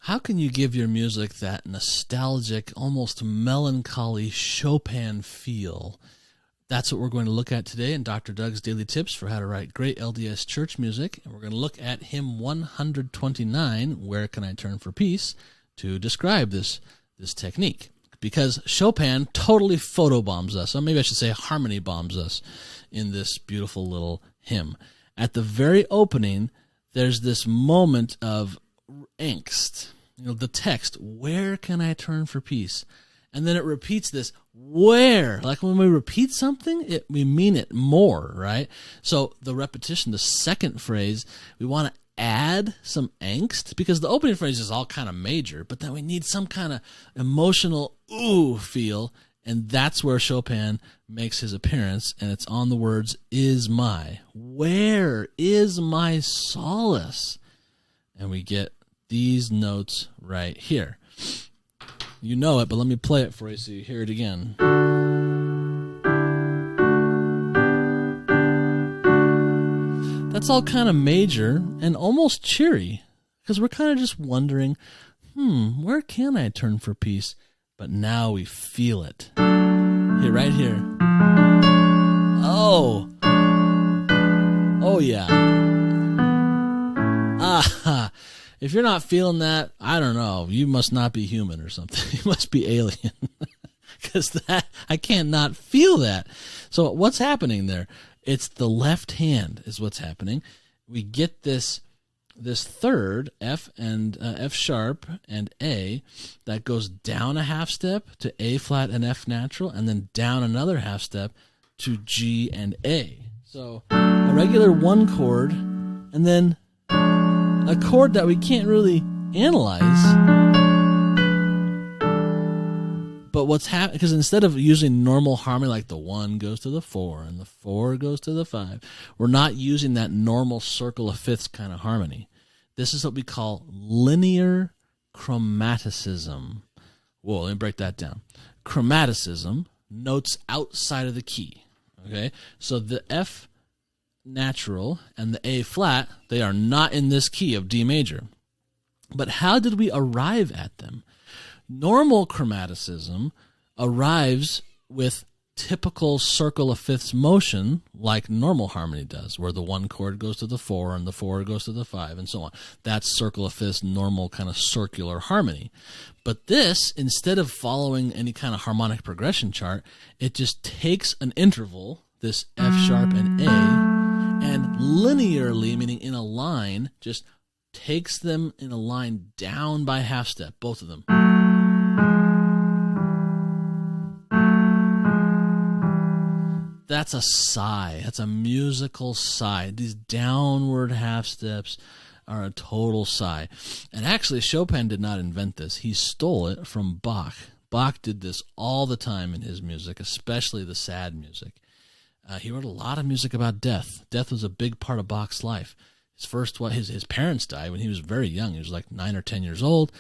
How can you give your music that nostalgic, almost melancholy Chopin feel? That's what we're going to look at today in Dr. Doug's Daily Tips for how to write great LDS church music. And we're going to look at hymn 129, Where Can I Turn for Peace, to describe this technique. Because Chopin totally photobombs us, or maybe I should say harmony bombs us in this beautiful little hymn. At the very opening, there's this moment of angst. The text, where can I turn for peace? And then it repeats this, where? Like when we repeat something, we mean it more, right? So the repetition, the second phrase, we want to add some angst, because the opening phrase is all kind of major, but then we need some kind of emotional ooh feel, and that's where Chopin makes his appearance, and it's on the words, is my. Where is my solace? And we get these notes right here. You know it, but let me play it for you so you hear it again. That's all kind of major and almost cheery, because we're kind of just wondering, where can I turn for peace? But now we feel it. Here, right here. Oh yeah. If you're not feeling that, I don't know. You must not be human or something. You must be alien. Because I can't not feel that. So what's happening there? It's the left hand is what's happening. We get this third, F and F sharp and A, that goes down a half step to A flat and F natural, and then down another half step to G and A. So a regular one chord, and then a chord that we can't really analyze. But what's happening, because instead of using normal harmony like the 1 goes to the 4 and the 4 goes to the 5, we're not using that normal circle of fifths kind of harmony. This is what we call linear chromaticism. Whoa, let me break that down. Chromaticism, notes outside of the key. Okay, so the F natural and the A flat, they are not in this key of D major. But how did we arrive at them? Normal chromaticism arrives with typical circle of fifths motion like normal harmony does, where the 1 chord goes to the 4 and the 4 goes to the 5 and so on. That's circle of fifths, normal kind of circular harmony. But this, instead of following any kind of harmonic progression chart, it just takes an interval, this F sharp and A, and linearly, meaning in a line, just takes them in a line down by half step, both of them. That's a sigh. That's a musical sigh. These downward half steps are a total sigh. And actually, Chopin did not invent this. He stole it from Bach. Bach did this all the time in his music, especially the sad music. He wrote a lot of music about death. Death was a big part of Bach's life. His parents died when he was very young. He was like 9 or 10 years old.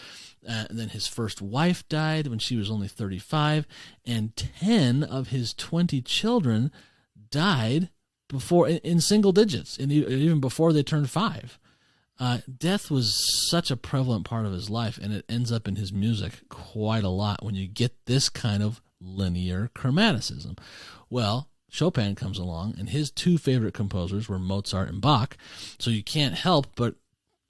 And then his first wife died when she was only 35. And 10 of his 20 children died in single digits, even before they turned 5. Death was such a prevalent part of his life, and it ends up in his music quite a lot when you get this kind of linear chromaticism. Well, Chopin comes along, and his 2 favorite composers were Mozart and Bach, so you can't help but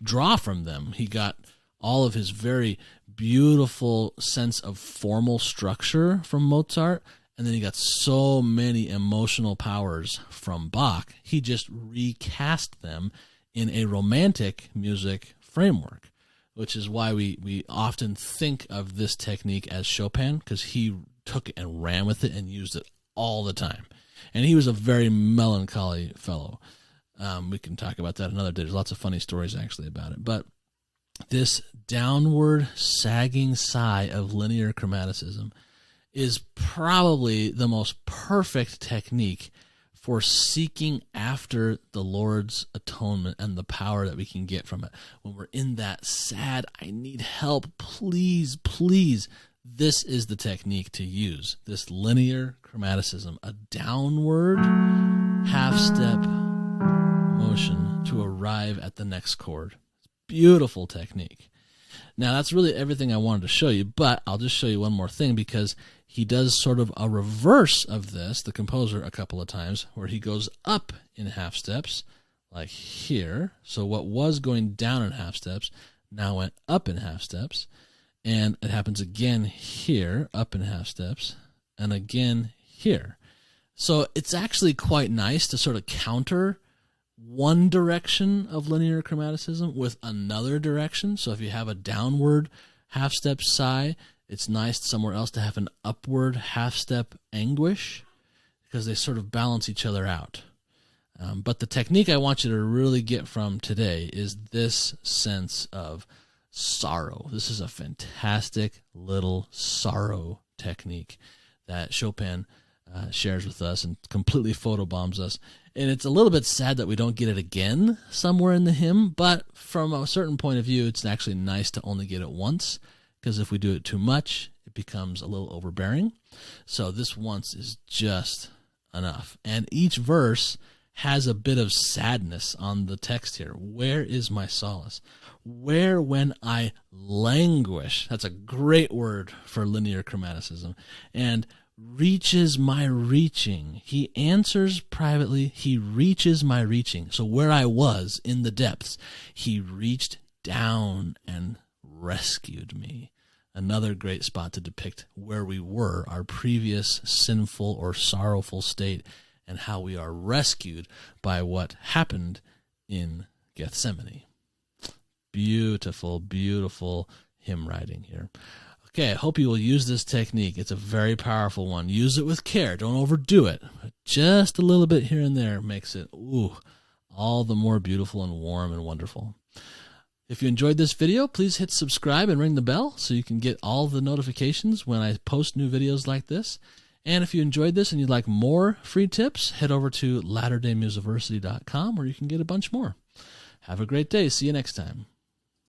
draw from them. He got all of his very beautiful sense of formal structure from Mozart, and then he got so many emotional powers from Bach. He just recast them in a romantic music framework, which is why we often think of this technique as Chopin, because he took it and ran with it and used it all the time. And he was a very melancholy fellow. We can talk about that another day. There's lots of funny stories actually about it. But this downward sagging sigh of linear chromaticism is probably the most perfect technique for seeking after the Lord's atonement and the power that we can get from it. When we're in that sad, I need help, please, please, this is the technique to use. This linear chromaticism, a downward half-step motion to arrive at the next chord. Beautiful technique. Now, that's really everything I wanted to show you, but I'll just show you one more thing, because he does sort of a reverse of this, the composer, a couple of times, where he goes up in half steps, like here. So what was going down in half steps now went up in half steps. And it happens again here, up in half steps, and again here. So it's actually quite nice to sort of counter one direction of linear chromaticism with another direction. So if you have a downward half-step sigh, it's nice somewhere else to have an upward half-step anguish, because they sort of balance each other out. But the technique I want you to really get from today is this sense of sorrow. This is a fantastic little sorrow technique that Chopin shares with us and completely photobombs us. And it's a little bit sad that we don't get it again somewhere in the hymn, but from a certain point of view, it's actually nice to only get it once, because if we do it too much, it becomes a little overbearing. So this once is just enough. And each verse has a bit of sadness on the text here. Where is my solace? Where when I languish? That's a great word for linear chromaticism. And reaches my reaching. He answers privately. He reaches my reaching. So where I was in the depths, he reached down and rescued me. Another great spot to depict where we were, our previous sinful or sorrowful state, and how we are rescued by what happened in Gethsemane. Beautiful, beautiful hymn writing here. Okay, I hope you will use this technique. It's a very powerful one. Use it with care. Don't overdo it. Just a little bit here and there makes it, all the more beautiful and warm and wonderful. If you enjoyed this video, please hit subscribe and ring the bell so you can get all the notifications when I post new videos like this. And if you enjoyed this and you'd like more free tips, head over to latterdaymusiversity.com where you can get a bunch more. Have a great day. See you next time.